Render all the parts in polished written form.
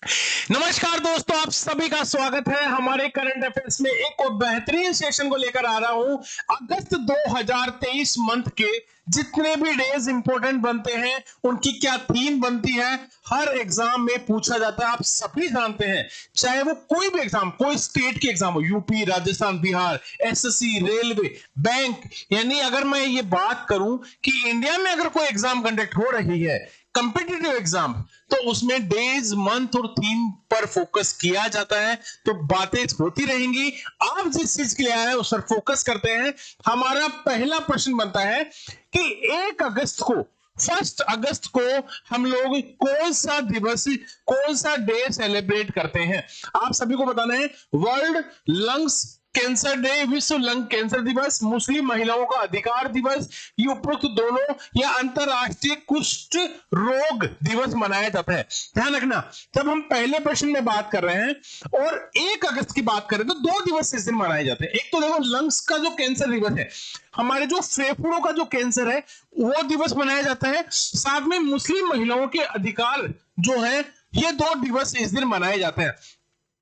नमस्कार दोस्तों, आप सभी का स्वागत है हमारे करंट अफेयर्स में। एक और बेहतरीन सेशन को लेकर आ रहा हूं। अगस्त 2023 मंथ के जितने भी डेज इंपॉर्टेंट बनते हैं उनकी क्या थीम बनती है, हर एग्जाम में पूछा जाता है। आप सभी जानते हैं, चाहे वो कोई भी एग्जाम, कोई स्टेट की एग्जाम हो, UP, Rajasthan, Bihar, SSC, railway, bank, यानी अगर मैं ये बात करूं कि इंडिया में अगर कोई एग्जाम कंडक्ट हो रही है, कंपिटिटिव एग्जाम, तो उसमें डेज, मंथ और थीम पर फोकस किया जाता है। तो बातें होती रहेंगी। आप जिस चीज के लिए आए हैं उस पर फोकस करते हैं। हमारा पहला प्रश्न बनता है कि 1 अगस्त को, 1 अगस्त को हम लोग कौन सा दिवस, कौन सा डे सेलिब्रेट करते हैं? आप सभी को बताना है। वर्ल्ड लंग्स कैंसर डे, विश्व लंग कैंसर दिवस, मुस्लिम महिलाओं का अधिकार दिवस, ये उपरोक्त दोनों, या अंतरराष्ट्रीय कुष्ठ रोग दिवस मनाया जाता है। ध्यान रखना, जब हम पहले प्रश्न में बात कर रहे हैं और 1 अगस्त की बात करें तो 2 दिवस इस दिन मनाए जाते हैं। एक तो देखो, लंग्स का जो कैंसर दिवस है, हमारे जो फेफड़ों का जो कैंसर है, वो दिवस मनाया जाता है। साथ में मुस्लिम महिलाओं के अधिकार जो है, ये 2 दिवस इस दिन मनाए जाते हैं।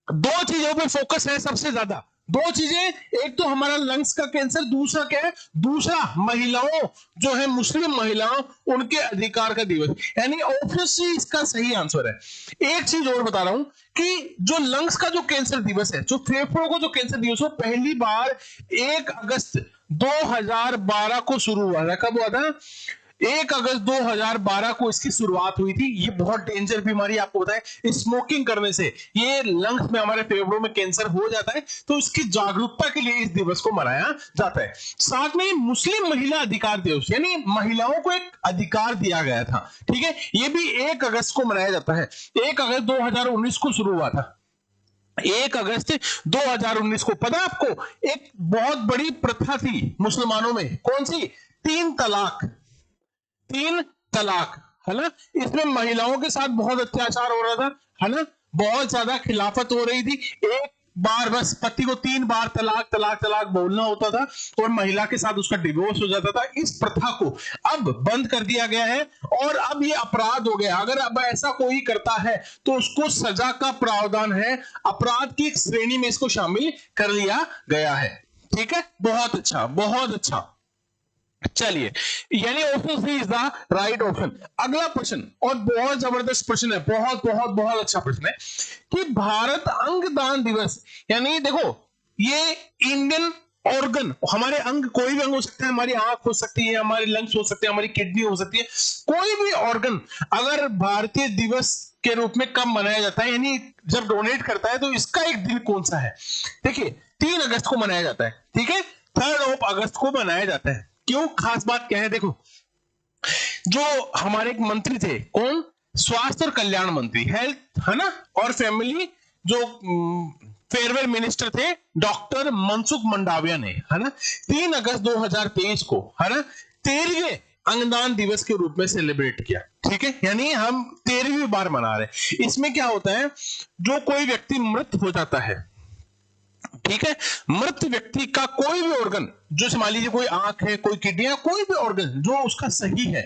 2 चीजों पे फोकस है सबसे ज्यादा। 2 चीजें, एक तो हमारा लंग्स का कैंसर, दूसरा क्या है, दूसरा महिलाओं जो है, मुस्लिम महिलाओं, उनके अधिकार का दिवस, यानी ऑब्वियसली इसका सही आंसर है। एक चीज और बता रहा हूं कि जो लंग्स का जो कैंसर दिवस है, जो फेफड़ों को जो कैंसर दिवस, वो पहली बार 1 अगस्त 2012 को शुरू हुआ था। कब हुआ था? 1 अगस्त 2012 को इसकी शुरुआत हुई थी। ये बहुत डेंजर बीमारी, आपको बताएं, स्मोकिंग करने से ये लंग्स में, हमारे फेफड़ों में कैंसर हो जाता है। तो इसकी जागरूकता के लिए इस दिवस को मनाया जाता है। साथ में मुस्लिम महिला अधिकार दिवस, यानी महिलाओं को एक अधिकार दिया गया था, ठीक है, ये भी 1 अगस्त को मनाया जाता है। 1 अगस्त 2019 को शुरू हुआ था। 1 अगस्त 2019 को, पता आपको, एक बहुत बड़ी प्रथा थी मुसलमानों में। कौन सी? 3 तलाक। 3 तलाक, है ना? इसमें महिलाओं के साथ बहुत अत्याचार हो रहा था, है ना? बहुत ज्यादा खिलाफत हो रही थी। एक बार बस पति को 3 बार तलाक तलाक तलाक बोलना होता था और महिला के साथ उसका डिवोर्स हो जाता था। इस प्रथा को अब बंद कर दिया गया है और अब ये अपराध हो गया। अगर अब ऐसा कोई करता है तो उसको सजा का प्रावधान है, अपराध की एक श्रेणी में इसको शामिल कर लिया गया है। ठीक है, बहुत अच्छा, बहुत अच्छा। चलिए, यानी option C is the right option. अगला प्रश्न, और बहुत जबरदस्त प्रश्न है, बहुत बहुत बहुत अच्छा प्रश्न है कि भारत अंगदान दिवस, यानी देखो, ये इंडियन ऑर्गन, हमारे अंग, कोई भी अंग हो सकता है, हमारी आंख हो सकती है, हमारे लंग्स हो सकते हैं, हमारी किडनी हो सकती है, कोई भी ऑर्गन अगर भारतीय दिवस के रूप में कब मनाया जाता है, यानी जब डोनेट करता है, तो इसका एक दिन कौन सा है? देखिए, 3 अगस्त को मनाया जाता है, ठीक है, 3 अगस्त को मनाया जाता है। क्यों? खास बात क्या है? देखो, जो हमारे एक मंत्री थे, कौन? स्वास्थ्य और कल्याण मंत्री, हेल्थ, है ना, और फैमिली, जो फेयरवेल मिनिस्टर थे, डॉक्टर मनसुख मंडाविया ने, है ना, 3 अगस्त 2023 को, है ना, 13वें अंगदान दिवस के रूप में सेलिब्रेट किया। ठीक है, यानी हम 13वीं बार मना रहे हैं। इसमें क्या होता है, जो कोई व्यक्ति मृत हो जाता है, ठीक है, मृत व्यक्ति का कोई भी ऑर्गन, जो मान लीजिए कोई आंख है, कोई किडनी है, कोई भी ऑर्गन जो उसका सही है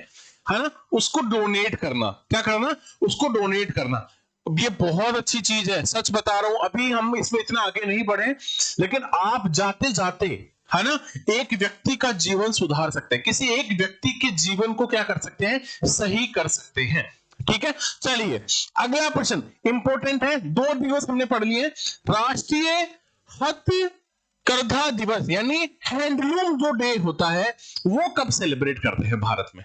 ना, उसको डोनेट करना। क्या करना? उसको डोनेट करना। ये बहुत अच्छी चीज है, सच बता रहा हूं। अभी हम इसमें इतना आगे नहीं बढ़े, लेकिन आप जाते जाते, है ना, एक व्यक्ति का जीवन सुधार सकते हैं, किसी एक व्यक्ति के जीवन को क्या कर सकते हैं? सही कर सकते हैं। ठीक है, चलिए अगला प्रश्न इंपॉर्टेंट है। 2 दिवस हमने पढ़ लिए। राष्ट्रीय हथकरघा दिवस, यानी हैंडलूम जो डे होता है, वो कब सेलिब्रेट करते हैं भारत में?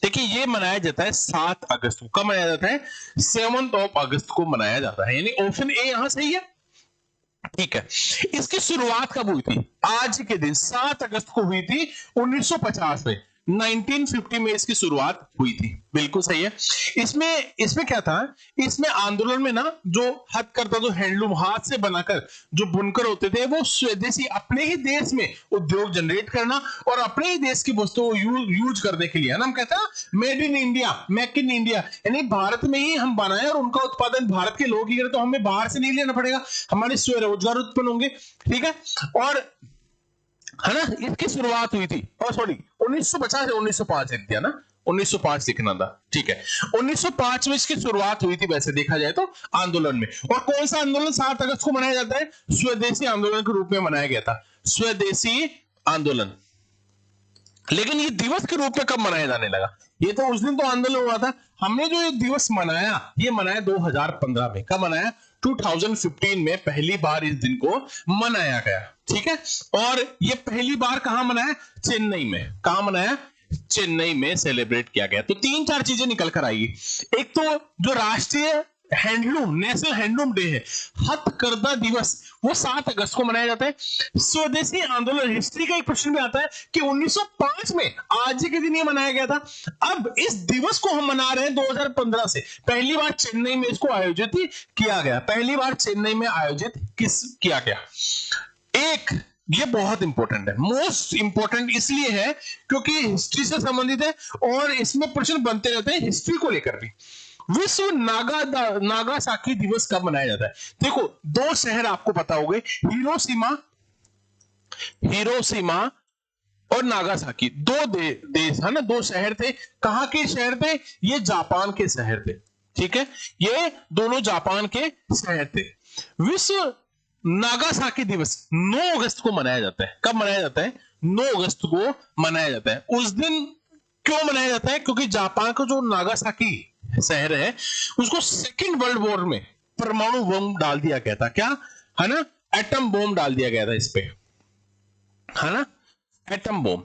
देखिए, ये मनाया जाता है 7 अगस्त को। कब मनाया जाता है? 7 अगस्त को मनाया जाता है, यानी ऑप्शन ए यहां सही है। ठीक है, इसकी शुरुआत कब हुई थी? आज के दिन 7 अगस्त को हुई थी, 1950 में, 1950 में इसकी शुरुआत हुई थी। बिल्कुल सही है। इसमें इसमें क्या था, इसमें आंदोलन में ना, जो हथकरघा, जो हैंडलूम, हाथ से बनाकर जो बुनकर होते थे, वो स्वदेशी, अपने ही देश में उद्योग जनरेट करना और अपने ही देश की वस्तुओं को यूज करने के लिए, है ना, हम कहते हैं made in India, make in India, यानी भारत में ही हम बनाए और उनका उत्पादन भारत के लोग ही करें, तो हमें बाहर से नहीं लेना पड़ेगा, हमारे स्वरोजगार उत्पन्न होंगे। ठीक है, और है ना, इसकी शुरुआत हुई थी, और सॉरी, 1950 से 1905 दिया ना, 1905 लिखना था, ठीक है। 1905 में इसकी शुरुआत हुई थी वैसे देखा जाए तो आंदोलन में। और कौन सा आंदोलन 7 अगस्त को मनाया जाता है? स्वदेशी आंदोलन के रूप में मनाया गया था, स्वदेशी आंदोलन। लेकिन ये दिवस के रूप में कब मनाया जाने लगा? ये तो उस दिन तो आंदोलन हुआ था, हमने जो ये दिवस मनाया ये मनाया 2015 में। कब मनाया? 2015 में पहली बार इस दिन को मनाया गया, ठीक है। और ये पहली बार कहां मनाया? चेन्नई में। कहां मनाया? चेन्नई में सेलिब्रेट किया गया। तो 3-4 चीजें निकल कर आएगी। एक तो जो राष्ट्रीय हैंडलूम, नेशनल हैंडलूम डे है, हथकरघा दिवस, वो 7 अगस्त को मनाया जाता है। स्वदेशी आंदोलन, हिस्ट्री का एक प्रश्न भी आता है कि 1905 में आज के दिन ये मनाया गया था। अब इस दिवस को हम मना रहे हैं 2015 से। पहली बार चेन्नई में इसको आयोजित किया गया, पहली बार चेन्नई में आयोजित किया गया। एक ये बहुत इंपॉर्टेंट है, मोस्ट इंपॉर्टेंट इसलिए है क्योंकि हिस्ट्री से संबंधित है और इसमें प्रश्न बनते रहते हैं हिस्ट्री को लेकर भी। विश्व नागासाकी दिवस कब मनाया जाता है? देखो, 2 शहर आपको पता होंगे, हिरोशिमा और नागासाकी, 2 देश है ना, 2 शहर थे। कहां के शहर थे? ये जापान के शहर थे, ठीक है। ये दोनों जापान के शहर थे। विश्व नागासाकी दिवस 9 अगस्त को मनाया जाता है। कब मनाया जाता है? 9 अगस्त को मनाया जाता है। उस दिन क्यों मनाया जाता है? क्योंकि जापान का जो नागासाकी शहर है उसको सेकेंड वर्ल्ड वॉर में परमाणु बम डाल दिया गया था। क्या है ना? एटम बम डाल दिया गया था इस पे, है ना, एटम बम,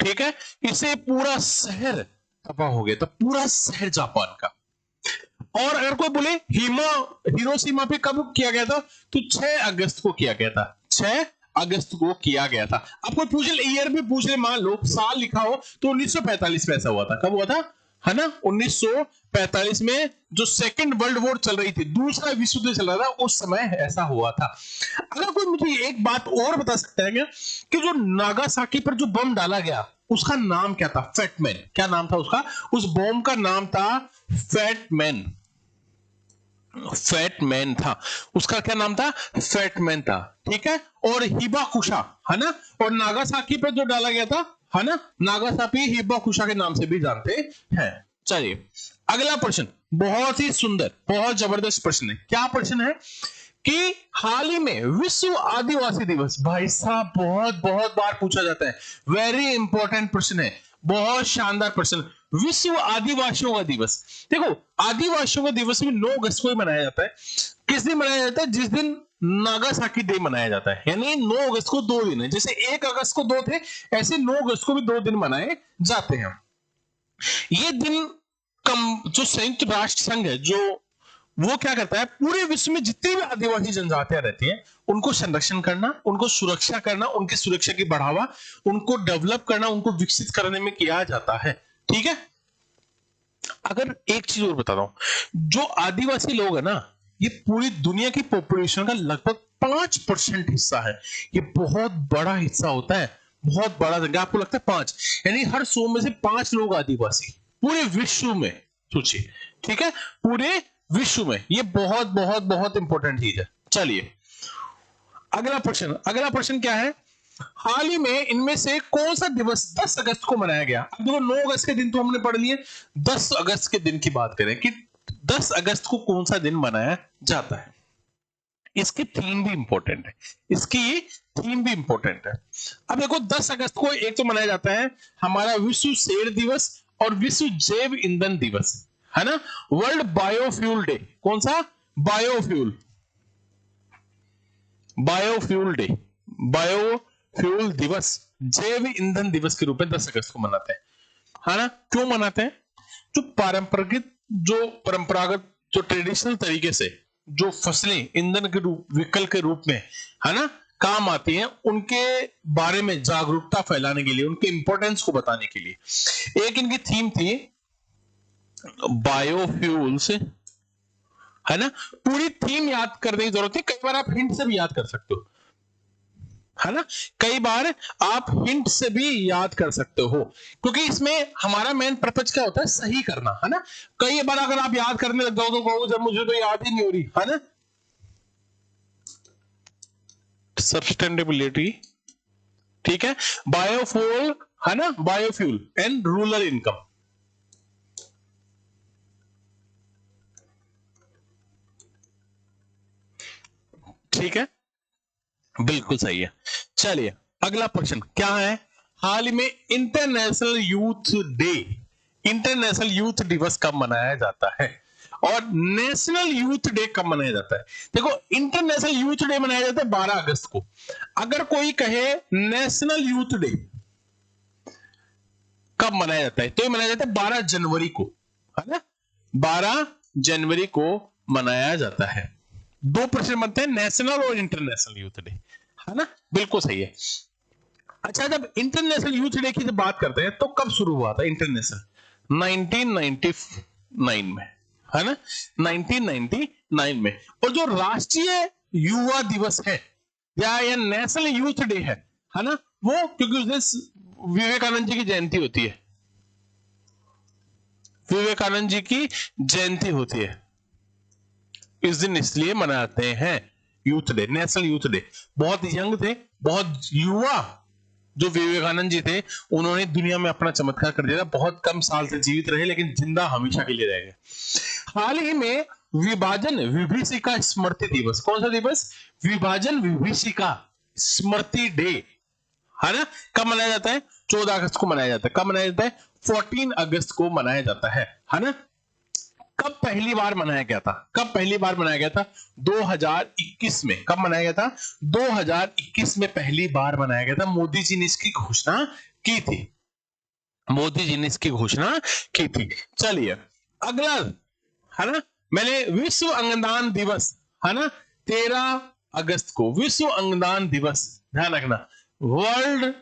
ठीक है। इसे पूरा शहर तबाह हो गया था, पूरा शहर जापान का। और अगर कोई बोले हिरोशिमा पे कब किया गया था, तो 6 अगस्त को किया गया था, 6 अगस्त को किया गया था। आपको पूछ ले, ईयर भी पूछ ले, मान लो साल लिखा हो तो 1945 में ऐसा हुआ था। कब हुआ था? है ना, 1945 में जो सेकेंड वर्ल्ड वॉर चल रही थी, दूसरा विश्व युद्ध चल रहा था, उस समय ऐसा हुआ था। अगर कोई मुझे एक बात और बता सकता है क्या कि जो नागासाकी पर जो बम डाला गया उसका नाम क्या था? फैटमैन। क्या नाम था उसका? उस बम का नाम था फैटमैन। फैटमैन था उसका, क्या नाम था? फैटमैन था, ठीक है। और हिबाकुशा, है ना, और नागासाकी पे जो डाला गया था, है ना, नागासाकी हिबाकुशा के नाम से भी जानते हैं। चलिए अगला प्रश्न, बहुत ही सुंदर, बहुत जबरदस्त प्रश्न है। क्या प्रश्न है कि हाल ही में विश्व आदिवासी दिवस, भाई साहब बहुत बहुत बार पूछा जाता है, वेरी इंपॉर्टेंट प्रश्न है, बहुत शानदार प्रश्न। विश्व आदिवासियों का दिवस, देखो आदिवासियों का दिवस भी 9 अगस्त को ही मनाया जाता है। किस दिन मनाया जाता है? जिस दिन नागासाकी डे मनाया जाता है, यानी 9 अगस्त को 2 दिन है। जैसे 1 अगस्त को 2 थे, ऐसे 9 अगस्त को भी 2 दिन मनाए जाते हैं। ये दिन जो संयुक्त राष्ट्र संघ है, जो वो क्या करता है, पूरे विश्व में जितनी भी आदिवासी जनजातियां रहती हैं उनको संरक्षण करना, उनको सुरक्षा करना, उनकी सुरक्षा की बढ़ावा, उनको डेवलप करना, उनको विकसित करने में किया जाता है, ठीक है। अगर एक चीज और बता रहा हूं, जो आदिवासी लोग है ना, ये पूरी दुनिया की पॉपुलेशन का लगभग 5% हिस्सा है। ये बहुत बड़ा हिस्सा होता है, बहुत बड़ा जगह। आपको लगता है 5, यानी हर 100 में से 5 लोग आदिवासी पूरे विश्व में, सोचिए, ठीक है, पूरे विश्व में। ये बहुत बहुत बहुत इंपॉर्टेंट चीज है। चलिए अगला प्रश्न क्या है? हाल ही में इनमें से कौन सा दिवस 10 अगस्त को मनाया गया? अब देखो 9 अगस्त के दिन तो हमने पढ़ लिए, 10 अगस्त के दिन की बात करें कि 10 अगस्त को कौन सा दिन मनाया जाता है। इसकी थीम भी इंपॉर्टेंट है, इसकी थीम भी इंपॉर्टेंट है। अब देखो 10 अगस्त को एक तो मनाया जाता है हमारा विश्व शेर दिवस और विश्व जैव ईंधन दिवस, है ना, वर्ल्ड बायोफ्यूल डे। कौन सा? बायोफ्यूल डे, बायोफ्यूल दिवस, जैव ईंधन दिवस के रूप में 10 अगस्त को मनाते हैं, है ना। क्यों मनाते हैं? जो परंपरागत जो ट्रेडिशनल तरीके से जो फसलें ईंधन के रूप, विकल्प के रूप में, है ना, काम आती हैं, उनके बारे में जागरूकता फैलाने के लिए, उनके इंपॉर्टेंस को बताने के लिए। एक इनकी थीम थी बायोफ्यूल्स, है ना। पूरी थीम याद करने की जरूरत है, कई बार आप हिंट से भी याद कर सकते हो, है ना, कई बार आप हिंट से भी याद कर सकते हो, क्योंकि इसमें हमारा मेन पर्पज क्या होता है? सही करना, है ना। कई बार अगर आप याद करने लग जाओ तो कहोगे जब मुझे तो याद ही नहीं हो रही, है ना। सस्टेनेबिलिटी, ठीक है, बायोफ्यूल है ना, बायोफ्यूल एंड रूरल इनकम। ठीक है, बिल्कुल सही है। चलिए अगला प्रश्न क्या है, हाल ही में international youth day, international youth दिवस कब मनाया जाता है, और नेशनल यूथ डे कब मनाया जाता है। देखो इंटरनेशनल यूथ डे मनाया जाता है 12 अगस्त को। अगर कोई कहे नेशनल यूथ डे कब मनाया जाता है, तो ये मनाया जाता है 12 जनवरी को, है ना, 12 जनवरी को मनाया जाता है। दो प्रश्न बनते हैं, नेशनल और इंटरनेशनल यूथ डे, है ना, बिल्कुल सही है। अच्छा, जब इंटरनेशनल यूथ डे की जब बात करते हैं तो कब शुरू हुआ था इंटरनेशनल, 1999 में, है ना, 1999 में। और जो राष्ट्रीय युवा दिवस है या नेशनल यूथ डे है ना, वो क्योंकि उस दिन विवेकानंद जी की जयंती होती है, विवेकानंद जी की जयंती होती है इस दिन, इसलिए मनाते हैं youth day, national youth day. बहुत यंग थे, बहुत युवा जो विवेकानंद जी थे, उन्होंने दुनिया में अपना चमत्कार कर दिया था, बहुत कम साल से जीवित रहे लेकिन जिंदा हमेशा के लिए रह गए। हाल ही में विभाजन विभीषिका स्मृति दिवस, कौन सा दिवस, विभाजन विभीषिका स्मृति डे, है ना, कब मनाया जाता है, 14 अगस्त को मनाया जाता है। कब मनाया जाता है, 14 अगस्त को मनाया जाता है ना। कब पहली बार मनाया गया था, कब पहली बार मनाया गया था, 2021 में। कब मनाया गया था, 2021 में पहली बार मनाया गया था। मोदी जी ने इसकी घोषणा की थी, मोदी जी ने इसकी घोषणा की थी। चलिए अगला, है ना, मैंने विश्व अंगदान दिवस, है ना, 13 अगस्त को विश्व अंगदान दिवस, ध्यान रखना, वर्ल्ड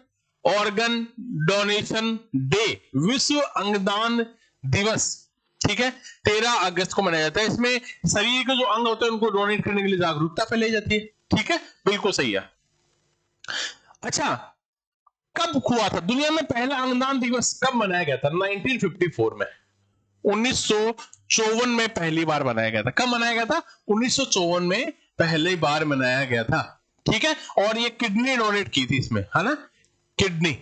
ऑर्गन डोनेशन डे, विश्व अंगदान दिवस, ठीक है, 13 अगस्त को मनाया जाता है। इसमें शरीर के जो अंग होते हैं उनको डोनेट करने के लिए जागरूकता फैलाई जाती है। ठीक है, बिल्कुल सही है। अच्छा, कब हुआ था दुनिया में पहला अंगदान दिवस, कब मनाया गया था, 1954 में, 1954 में पहली बार मनाया गया था। कब मनाया गया था, 1954 में पहली बार मनाया गया था। ठीक है, और ये किडनी डोनेट की थी इसमें, है ना, किडनी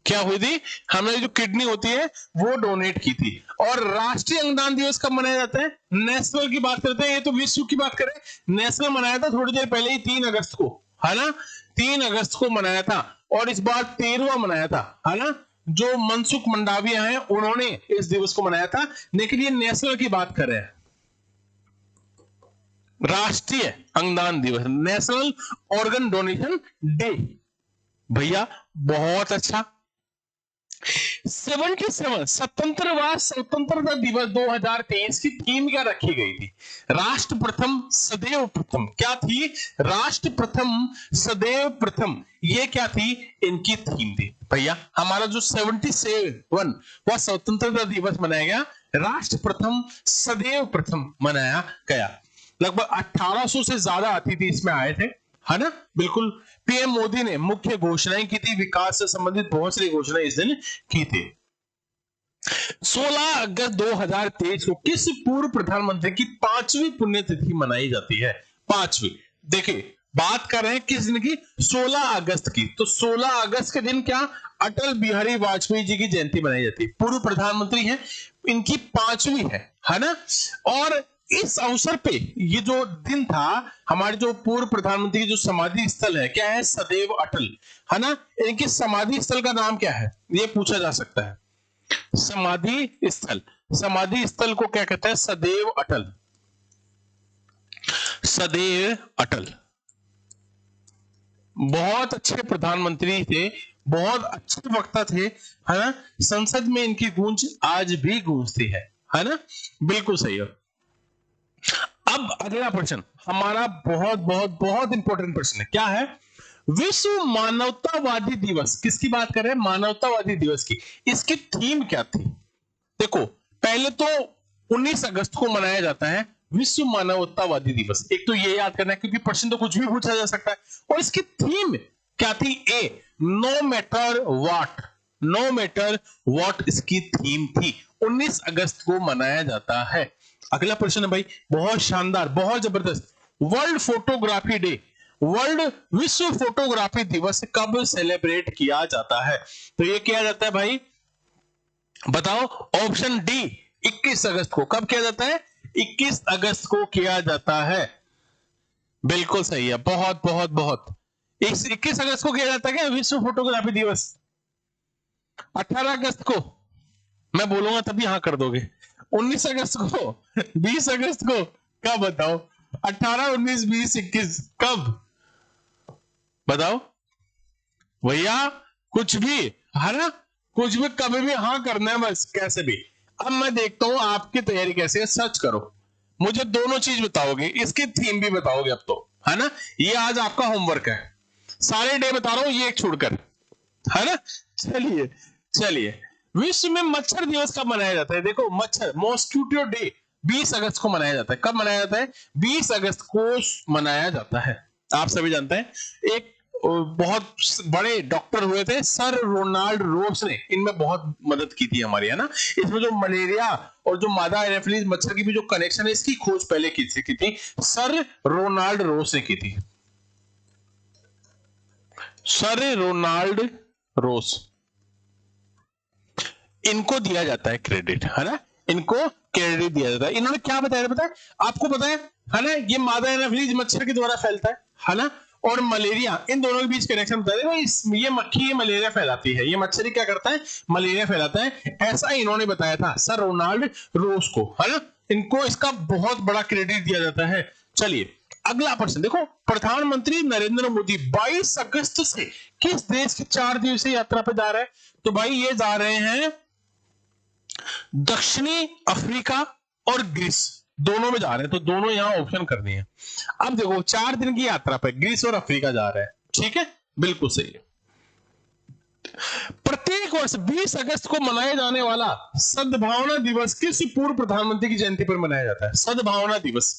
क्या हुई थी, हमें जो किडनी होती है वो डोनेट की थी। और राष्ट्रीय अंगदान दिवस कब मनाया जाता है, नेशनल की बात करते हैं, ये तो विश्व की बात करें, नेशनल मनाया था थोड़ी देर पहले ही, 3 अगस्त को, है ना, 3 अगस्त को मनाया था, और इस बार 13वां मनाया था, है ना। जो मनसुख मंडाविया हैं उन्होंने इस दिवस को मनाया था, लेकिन ये नेशनल की बात कर रहे हैं, राष्ट्रीय अंगदान दिवस, नेशनल ऑर्गन डोनेशन डे। भैया बहुत अच्छा। 77 स्वतंत्रता दिवस 2023 की थीम क्या रखी गई थी, राष्ट्र प्रथम सदैव प्रथम, क्या थी, राष्ट्र प्रथम सदैव प्रथम, ये क्या थी, इनकी थीम थी। भैया हमारा जो 77 वह स्वतंत्रता दिवस मनाया गया, राष्ट्र प्रथम सदैव प्रथम मनाया गया। लगभग 1800 से ज्यादा अतिथि इसमें आए थे, है ना, बिल्कुल। पीएम मोदी ने मुख्य घोषणाएं की थी, विकास से संबंधित बहुत सारी घोषणाएं इस दिन की थी। 16 अगस्त 2023 को किस पूर्व प्रधानमंत्री की 5वीं पुण्यतिथि मनाई जाती है, 5वीं। देखिए बात कर रहे हैं किस दिन की, 16 अगस्त की। तो 16 अगस्त के दिन क्या, अटल बिहारी वाजपेयी जी की जयंती मनाई जाती है, पूर्व प्रधानमंत्री हैं, इनकी 5वीं है ना। और इस अवसर पे ये जो दिन था, हमारे जो पूर्व प्रधानमंत्री की जो समाधि स्थल है, क्या है, सदैव अटल, है ना। इनकी समाधि स्थल का नाम क्या है, ये पूछा जा सकता है। समाधि स्थल, समाधि स्थल को क्या कहते हैं, सदैव अटल, सदैव अटल। बहुत अच्छे प्रधानमंत्री थे, बहुत अच्छे वक्ता थे, है ना, संसद में इनकी गूंज आज भी गूंजती है ना, बिल्कुल सही है। अब अगला प्रश्न हमारा बहुत बहुत बहुत इंपॉर्टेंट प्रश्न है, क्या है, विश्व मानवतावादी दिवस, किसकी बात कर रहे हैं, मानवतावादी दिवस की, इसकी थीम क्या थी। देखो पहले तो 19 अगस्त को मनाया जाता है विश्व मानवतावादी दिवस, एक तो ये याद करना है क्योंकि प्रश्न तो कुछ भी पूछा जा सकता है। और इसकी थीम क्या थी, a no matter what, no matter what इसकी थीम थी, 19 अगस्त को मनाया जाता है। अगला प्रश्न है भाई, बहुत शानदार, बहुत जबरदस्त, वर्ल्ड फोटोग्राफी डे, वर्ल्ड विश्व फोटोग्राफी दिवस कब सेलिब्रेट किया जाता है? तो ये किया जाता है भाई, बताओ। ऑप्शन डी 21 अगस्त को। कब किया जाता है? 21 अगस्त को किया जाता है। बिल्कुल सही है, बहुत बहुत बहुत। 21 अगस्त को किया जाता है क्या विश्व फोटोग्राफी दिवस? 18 अगस्त को मैं बोलूंगा तभी हाँ कर दोगे। 19 अगस्त को, 20 अगस्त को, कब बताओ? 18, 19, 20, 21, कब बताओ भैया? कुछ भी है ना, कुछ भी कभी भी हाँ करना है बस, कैसे भी। अब मैं देखता हूं आपकी तैयारी कैसे है, सर्च करो, मुझे दोनों चीज बताओगे, इसकी थीम भी बताओगे अब तो, है ना। ये आज आपका होमवर्क है, सारे डे बता रहा हूं, ये एक छोड़कर, है ना। चलिए चलिए, विश्व में मच्छर दिवस कब मनाया जाता है? देखो, मच्छर मॉस्किटो डे 20 अगस्त को मनाया जाता है। कब मनाया जाता है? 20 अगस्त को मनाया जाता है। आप सभी जानते हैं, एक बहुत बड़े डॉक्टर हुए थे सर रोनाल्ड रोस ने, इनमें बहुत मदद की थी हमारी, है ना। इसमें जो मलेरिया और जो मादा एनाफिलीज मच्छर की भी जो कनेक्शन है, इसकी खोज पहले की थी सर रोनाल्ड रोस ने की थी। सर रोनाल्ड रोस, इनको दिया जाता है क्रेडिट, है ना। इनको क्रेडिट दिया जाता है। इन्होंने क्या बताया पता है आपको? पता है ना, ये मादा एनाफिलीज मच्छर के द्वारा फैलता है ना, और मलेरिया, इन दोनों के बीच कनेक्शन बता देगा। ये मक्खी ये मलेरिया फैलाती है, ये मच्छर क्या करता है? मलेरिया फैलाता है। ऐसा इन्होंने बताया था सर रोनाल्ड रोस को, है ना। इनको इसका बहुत बड़ा क्रेडिट दिया जाता है। चलिए अगला प्रश्न देखो, प्रधानमंत्री नरेंद्र मोदी 22 अगस्त से किस देश की 4 दिवसीय यात्रा पर जा रहे हैं? तो भाई ये जा रहे हैं दक्षिणी अफ्रीका और ग्रीस, दोनों में जा रहे हैं। तो दोनों यहां ऑप्शन कर दिए। अब देखो 4 दिन की यात्रा पर ग्रीस और अफ्रीका जा रहे हैं, ठीक है, बिल्कुल सही है। प्रत्येक वर्ष 20 अगस्त को मनाया जाने वाला सद्भावना दिवस किस पूर्व प्रधानमंत्री की जयंती पर मनाया जाता है? सद्भावना दिवस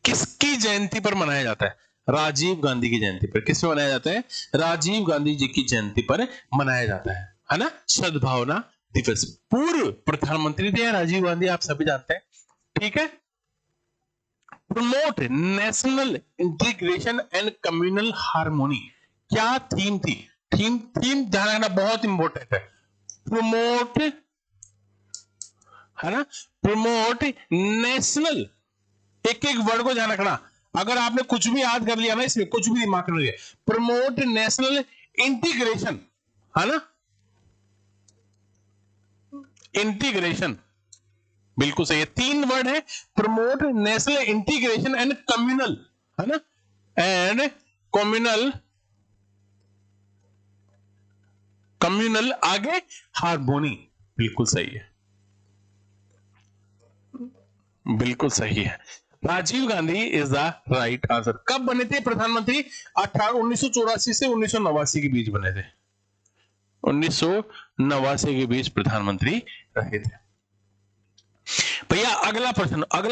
किसकी जयंती पर मनाया जाता है? राजीव गांधी की जयंती पर। किस पे मनाया जाता है? राजीव गांधी जी की जयंती पर मनाया जाता है ना। सद्भावना दिवस, पूर्व प्रधानमंत्री थे राजीव गांधी, आप सभी जानते हैं, ठीक है। Promote national integration and communal harmony, क्या थीम थी? थीम ध्यान रखना, बहुत इंपॉर्टेंट है। प्रमोट, है ना, प्रमोट नेशनल, एक एक वर्ड को ध्यान रखना। अगर आपने कुछ भी याद कर लिया ना, इसमें कुछ भी दिमाग में, प्रमोट नेशनल इंटीग्रेशन, है ना, इंटीग्रेशन, बिल्कुल सही है। 3 वर्ड है, promote national integration and communal, है ना, एंड कम्युनल आगे हार्मोनी, बिल्कुल सही है, बिल्कुल सही है। Rajiv Gandhi is the right answer. कब बने थे प्रधानमंत्री? 1984 से 1989 के बीच बने थे। 1989 के बीच प्रधानमंत्री रहे थे। भैया अगला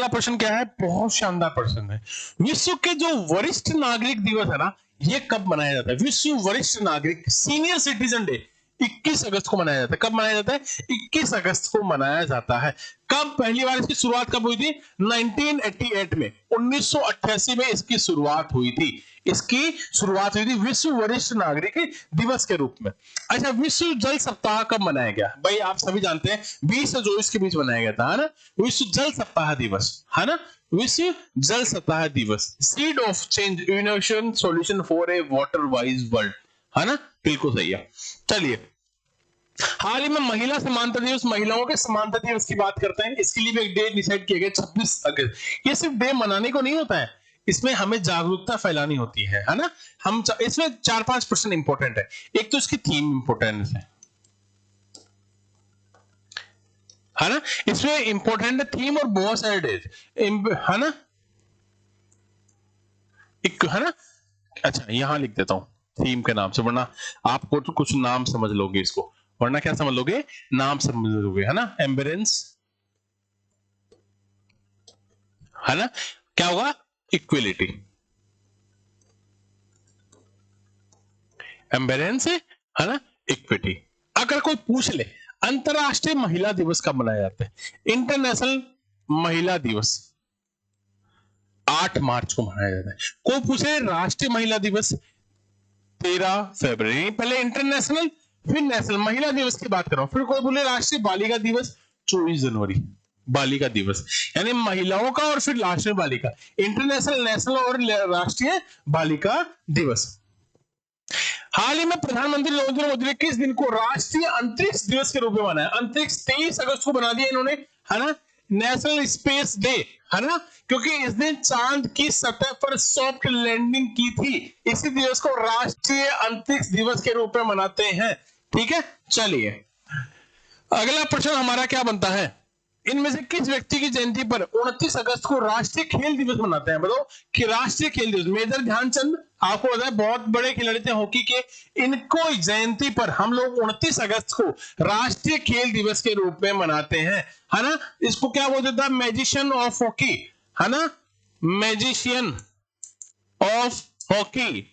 प्रश्न क्या है? बहुत शानदार प्रश्न है। विश्व के जो वरिष्ठ नागरिक दिवस है ना, ये कब मनाया जाता है? विश्व वरिष्ठ नागरिक सीनियर सिटीजन डे 21 अगस्त को मनाया जाता है। कब मनाया जाता है? 21 अगस्त को मनाया जाता है। कब पहली बार इसकी शुरुआत कब हुई थी? 1988 में, 1988 में इसकी शुरुआत हुई थी। इसकी शुरुआत हुई थी विश्व वरिष्ठ नागरिक दिवस के रूप में। अच्छा, विश्व जल सप्ताह कब मनाया गया? भाई आप सभी जानते हैं 20 से 24 के बीच मनाया गया था, है ना, विश्व जल सप्ताह दिवस, है ना, विश्व जल सप्ताह दिवस। Seed of change, innovation solution for a water wise world, है ना, बिल्कुल सही है। चलिए हाल ही में महिला समानता दिवस, महिलाओं के समानता दिवस की बात करते हैं। इसके लिए भी एक डेट डिसाइड किया गया 26 अगस्त। ये सिर्फ डे मनाने को नहीं होता है, इसमें हमें जागरूकता फैलानी होती है ना। हम इसमें 4-5 प्रश्न इंपॉर्टेंट है। एक तो इसकी थीम इंपॉर्टेंट है ना, इसमें इंपॉर्टेंट है थीम और बहुत सारे डेज, है ना, एक है ना। अच्छा यहां लिख देता हूं थीम के नाम से, वरना आपको तो कुछ नाम समझ लोगे इसको, वरना क्या समझ लोगे? नाम समझ लोगे, है ना। एम्बरेंस, है ना, क्या होगा? इक्वलिटी, एम्बरेंस, है ना, इक्विटी। अगर कोई पूछ ले अंतरराष्ट्रीय महिला दिवस कब मनाया जाता है? इंटरनेशनल महिला दिवस 8 मार्च को मनाया जाता है। कोई पूछे राष्ट्रीय महिला दिवस 13 फरवरी, पहले इंटरनेशनल फिर नेशनल महिला दिवस की बात कर रहा हूं। फिर कोई बोले राष्ट्रीय बालिका दिवस 24 जनवरी, बालिका दिवस यानी महिलाओं का, और फिर राष्ट्रीय बालिका, इंटरनेशनल, नेशनल और राष्ट्रीय बालिका दिवस। हाल ही में प्रधानमंत्री नरेंद्र मोदी ने किस दिन को राष्ट्रीय अंतरिक्ष दिवस के रूप में मनाया? अंतरिक्ष 23 अगस्त को बना दिया इन्होंने, है ना, नेशनल स्पेस डे, है ना, क्योंकि इस दिन चांद की सतह पर सॉफ्ट लैंडिंग की थी। इसी दिवस को राष्ट्रीय अंतरिक्ष दिवस के रूप में मनाते हैं। ठीक है, चलिए अगला प्रश्न हमारा क्या बनता है, इनमें से किस व्यक्ति की जयंती पर 29 अगस्त को राष्ट्रीय खेल दिवस मनाते हैं? बताओ कि राष्ट्रीय खेल दिवस, मेजर ध्यानचंद, आपको पता है बहुत बड़े खिलाड़ी थे हॉकी के, इनको जयंती पर हम लोग 29 अगस्त को राष्ट्रीय खेल दिवस के रूप में मनाते हैं, है ना। इसको क्या बोलते थे? मैजिशियन ऑफ हॉकी, है ना, मैजिशियन ऑफ हॉकी,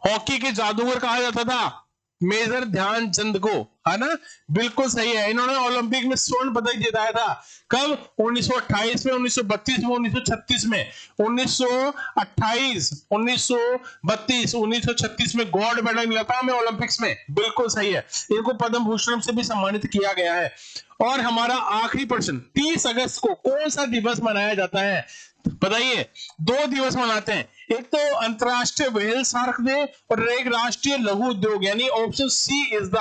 हॉकी के जादूगर कहा जाता था मेजर ध्यानचंद को, है ना, बिल्कुल सही है। इन्होंने ओलंपिक में स्वर्ण पदक जीताया था, कब? 1928 में, 1932 में, 1936 में, 1928, 1932, 1936 में गोल्ड मेडल मिला था हमें ओलंपिक्स में, बिल्कुल सही है। इनको पद्म भूषण से भी सम्मानित किया गया है। और हमारा आखिरी प्रश्न, 30 अगस्त को कौन सा दिवस मनाया जाता है? बताइए। 2 दिवस मनाते हैं, एक तो अंतरराष्ट्रीय व्हेल शार्क डे और एक राष्ट्रीय लघु उद्योग, यानी option C is the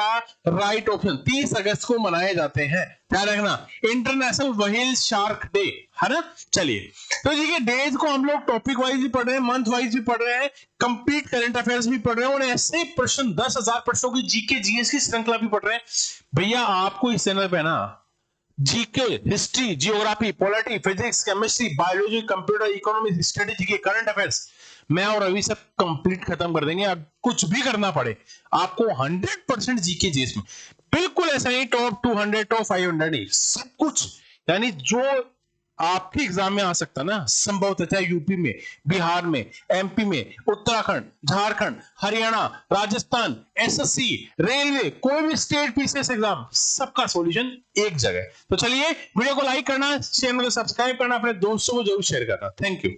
right option. 30 अगस्त को मनाए जाते हैं, ध्यान रखना, इंटरनेशनल व्हेल शार्क डे, है ना। चलिए, तो देखिए डेज को हम लोग टॉपिक वाइज भी पढ़ रहे हैं, मंथ वाइज भी पढ़ रहे हैं, कंप्लीट करंट अफेयर्स भी पढ़ रहे हैं, और ऐसे प्रश्न 10,000 प्रश्नों की जीके जीएस की श्रृंखला भी पढ़ रहे हैं। भैया आपको इस चैनल पे ना GK, history, geography, polity, physics, chemistry, biology, computer, economics, strategy, current affairs, मैं और अभी सब कंप्लीट खत्म कर देंगे। अब कुछ भी करना पड़े आपको 100% जीके जीएस में, बिल्कुल ऐसा ही टॉप 200, टॉप 500 नहीं, सब कुछ, यानी जो आपके एग्जाम में आ सकता ना संभवतः, चाहे यूपी में, बिहार में, एमपी में, उत्तराखंड, झारखंड, हरियाणा, राजस्थान, एसएससी, रेलवे, कोई भी स्टेट पीसीएस एग्जाम, सबका सॉल्यूशन एक जगह। तो चलिए वीडियो को लाइक करना, चैनल को सब्सक्राइब करना, अपने दोस्तों को जरूर शेयर करना। Thank you.